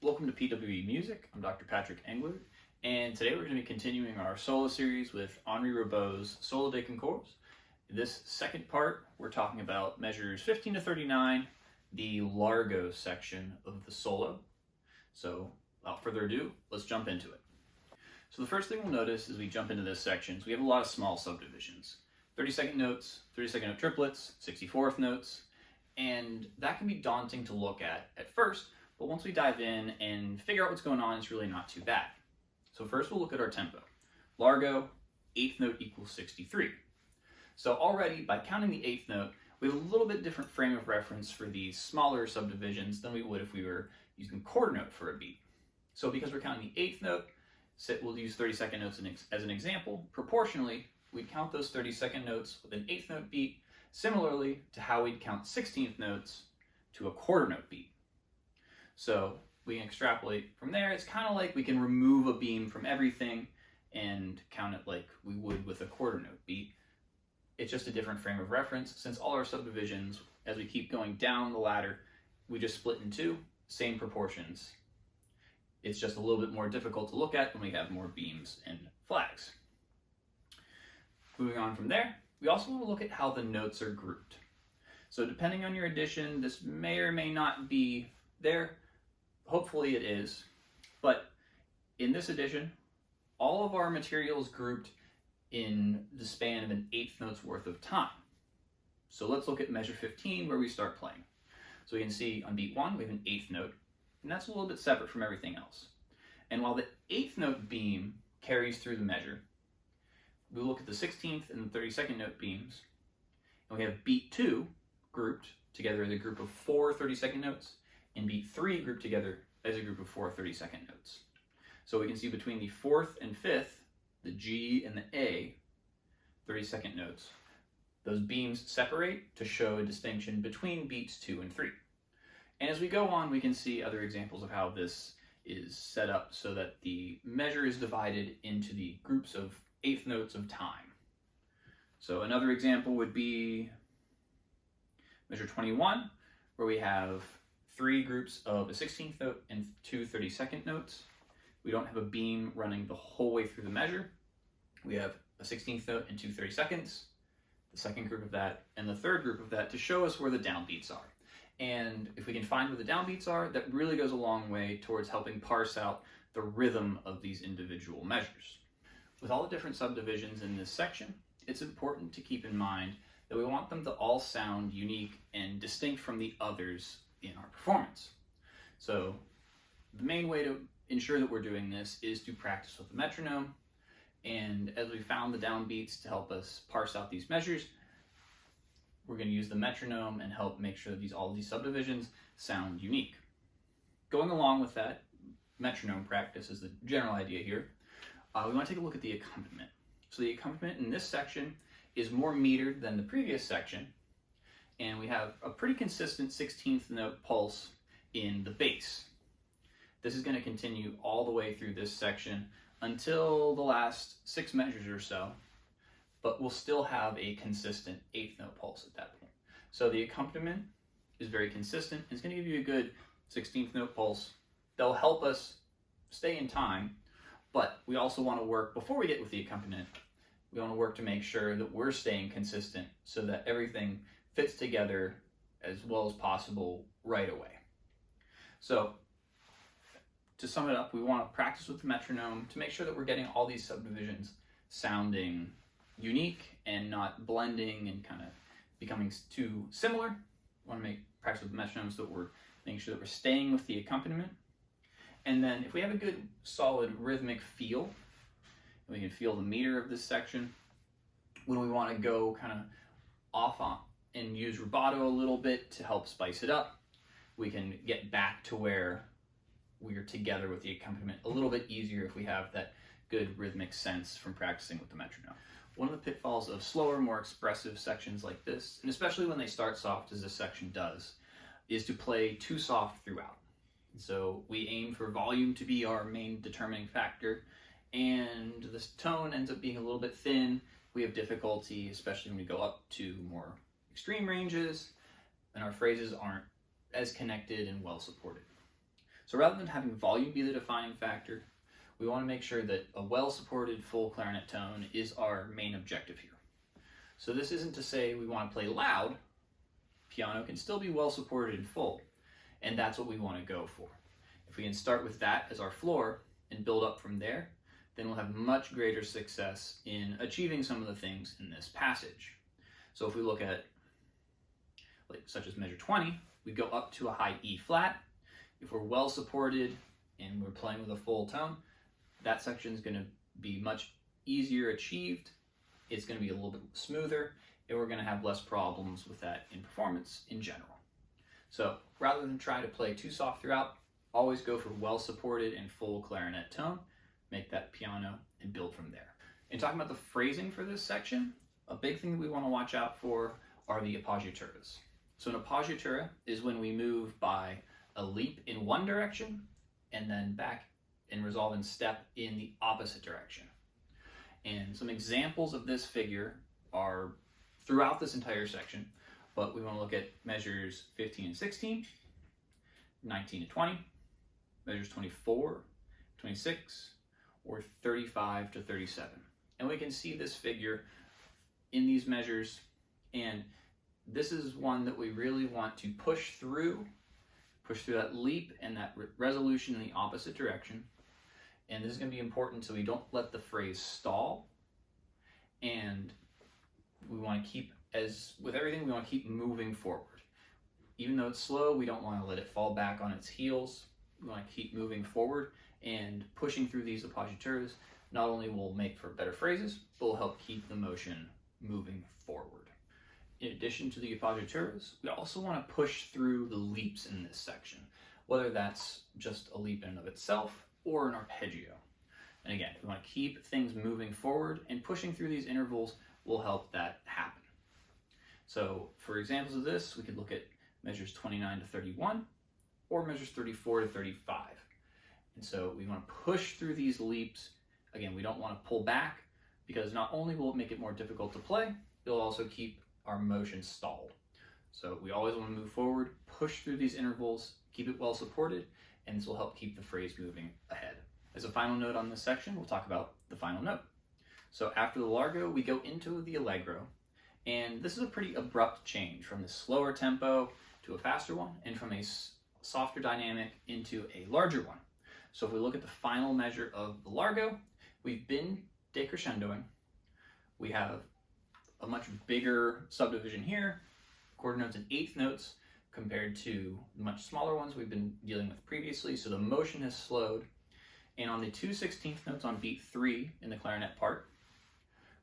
Welcome to PWE Music. I'm Dr. Patrick Engler, and today we're going to be continuing our solo series with Henri Rabaud's Solo de Concours. In this second part, we're talking about measures 15 to 39, the Largo section of the solo. So, without further ado, let's jump into it. So the first thing we'll notice as we jump into this section is we have a lot of small subdivisions. 30-second notes, 30-second note triplets, 64th notes, and that can be daunting to look at first, but once we dive in and figure out what's going on, it's really not too bad. So first we'll look at our tempo. Largo, 8th note equals 63. So already by counting the 8th note, we have a little bit different frame of reference for these smaller subdivisions than we would if we were using quarter note for a beat. So because we're counting the 8th note, we'll use 30-second notes as an example. Proportionally, we'd count those 30-second notes with an 8th note beat, similarly to how we'd count 16th notes to a quarter note beat. So we can extrapolate from there. It's kind of like we can remove a beam from everything and count it like we would with a quarter note beat. It's just a different frame of reference. Since all our subdivisions, as we keep going down the ladder, we just split in two, same proportions. It's just a little bit more difficult to look at when we have more beams and flags. Moving on from there, we also want to look at how the notes are grouped. So depending on your edition, this may or may not be there. Hopefully it is. But in this edition, all of our material is grouped in the span of an 1/8 note's worth of time. So let's look at measure 15 where we start playing. So we can see on beat 1 we have an 8th note, and that's a little bit separate from everything else. And while the 8th note beam carries through the measure, we look at the 16th and the 32nd note beams, and we have beat 2 grouped together as a group of 4 30-second notes, and beat 3 grouped together as a group of 4 30-second notes. So we can see between the 4th and 5th, the G and the A 30-second notes, those beams separate to show a distinction between beats 2 and 3. And as we go on, we can see other examples of how this is set up so that the measure is divided into the groups of 1/8 notes of time. So another example would be measure 21, where we have 3 groups of a 16th note and 2 30-second notes. We don't have a beam running the whole way through the measure. We have a 16th note and 2 30-seconds, the second group of that, and the third group of that to show us where the downbeats are. And if we can find where the downbeats are, that really goes a long way towards helping parse out the rhythm of these individual measures. With all the different subdivisions in this section, it's important to keep in mind that we want them to all sound unique and distinct from the others in our performance. So the main way to ensure that we're doing this is to practice with the metronome. And as we found the downbeats to help us parse out these measures, we're going to use the metronome and help make sure that all these subdivisions sound unique. Going along with that metronome practice is the general idea here. We want to take a look at the accompaniment. So the accompaniment in this section is more metered than the previous section, and we have a pretty consistent 16th note pulse in the bass. This is going to continue all the way through this section until the last 6 measures or so, but we'll still have a consistent 8th note pulse at that point. So the accompaniment is very consistent. It's going to give you a good 16th note pulse. They'll help us stay in time, but we also want to work, before we get with the accompaniment, we want to work to make sure that we're staying consistent so that everything fits together as well as possible right away. So to sum it up, we want to practice with the metronome to make sure that we're getting all these subdivisions sounding unique and not blending and kind of becoming too similar. We want to practice with the metronome so that we're making sure that we're staying with the accompaniment. And then if we have a good solid rhythmic feel, we can feel the meter of this section, when we want to go kind of off on and use rubato a little bit to help spice it up, we can get back to where we're together with the accompaniment a little bit easier if we have that good rhythmic sense from practicing with the metronome. One of the pitfalls of slower, more expressive sections like this, and especially when they start soft as this section does, is to play too soft throughout. So we aim for volume to be our main determining factor, and this tone ends up being a little bit thin. We have difficulty, especially when we go up to more extreme ranges, and our phrases aren't as connected and well supported. So rather than having volume be the defining factor, we want to make sure that a well-supported full clarinet tone is our main objective here. So this isn't to say we want to play loud. Piano can still be well-supported and full, and that's what we want to go for. If we can start with that as our floor and build up from there, then we'll have much greater success in achieving some of the things in this passage. So if we look at, such as measure 20, we go up to a high E flat. If we're well supported and we're playing with a full tone, that section is going to be much easier achieved. It's going to be a little bit smoother, and we're going to have less problems with that in performance in general. So rather than try to play too soft throughout, always go for well supported and full clarinet tone, make that piano, and build from there. In talking about the phrasing for this section, a big thing that we want to watch out for are the appoggiaturas. So an appoggiatura is when we move by a leap in one direction and then back and resolve and step in the opposite direction. And some examples of this figure are throughout this entire section, but we want to look at measures 15 and 16, 19 and 20, measures 24, 26, or 35 to 37. And we can see this figure in these measures, and this is one that we really want to push through that leap and that resolution in the opposite direction. And this is going to be important so we don't let the phrase stall. And we want to keep, as with everything, we want to keep moving forward. Even though it's slow, we don't want to let it fall back on its heels. We want to keep moving forward and pushing through these appoggiaturas. Not only will make for better phrases, but will help keep the motion moving forward. In addition to the appoggiaturas, we also want to push through the leaps in this section, whether that's just a leap in and of itself or an arpeggio. And again, we want to keep things moving forward, and pushing through these intervals will help that happen. So for examples of this, we could look at measures 29 to 31 or measures 34 to 35. And so we want to push through these leaps. Again, we don't want to pull back, because not only will it make it more difficult to play, it'll also keep our motion stalled. So we always want to move forward, push through these intervals, keep it well supported, and this will help keep the phrase moving ahead. As a final note on this section, we'll talk about the final note. So after the Largo, we go into the Allegro, and this is a pretty abrupt change from the slower tempo to a faster one, and from a softer dynamic into a larger one. So if we look at the final measure of the Largo, we've been decrescendoing. We have a much bigger subdivision here, quarter notes and eighth notes, compared to the much smaller ones we've been dealing with previously. So the motion has slowed. And on the 2/16 notes on beat 3 in the clarinet part,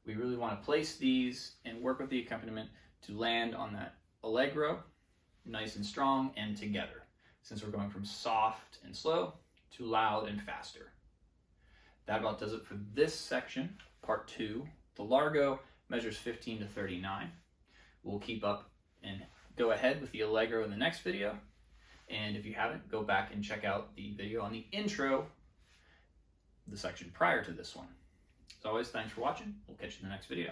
we really want to place these and work with the accompaniment to land on that Allegro, nice and strong and together, since we're going from soft and slow to loud and faster. That about does it for this section, part 2. The Largo, measures 15 to 39. We'll keep up and go ahead with the Allegro in the next video. And if you haven't, go back and check out the video on the intro, the section prior to this one. As always, thanks for watching. We'll catch you in the next video.